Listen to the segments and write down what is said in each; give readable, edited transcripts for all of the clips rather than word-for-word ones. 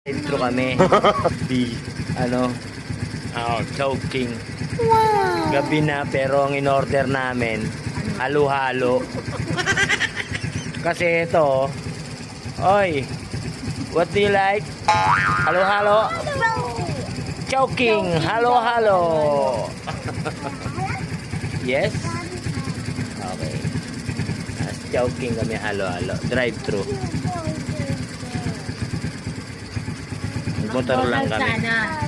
Intro kami. Chowking. Gabi na pero ang in-order namin halo-halo. Kasi ito, oy, what do you like? Halo-halo. Chowking, halo-halo. Yes? Okay. Chowking kami halo-halo. Drive-thru. Motor lang kami. Sana.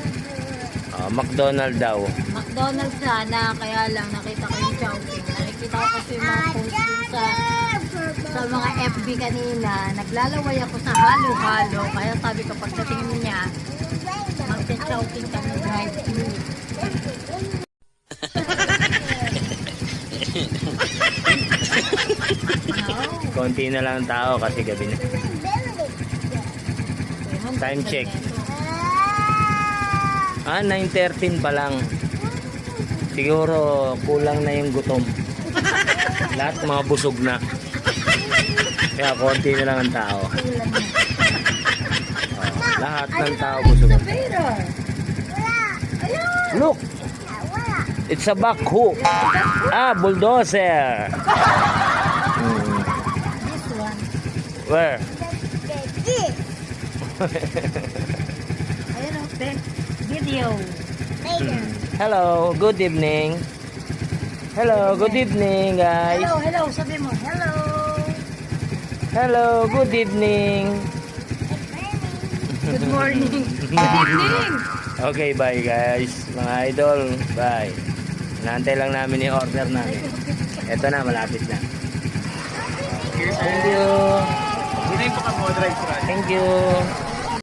McDonald's daw. McDonald's sana, kaya lang nakita ko yung Chowking. Nakikita ko kasi yung mga post dun sa mga FB kanina. Naglalaway ako sa halo-halo. Kaya sabi ko pagdating niya, magsa-Chowking kami drive-thru. Konti na lang ang tao kasi gabi na. Time check. 9:13 pa lang. Siguro kulang na yung gutom. Lahat mga busog na. Kaya konti na lang ang tao. Lahat ng tao busog na. Look! It's a backhoe. Bulldozer. This one. Where? Ayun o, video. Hello, good evening. Hello, good evening, guys. Hello, sabi mo, hello. Hello, good evening. Good morning. Good evening. Okay, bye guys. Mga idol, bye. Nantay lang namin yung order namin. Ito na, malapit na. Thank you. Hindi po ka mo drive-thru. Thank you.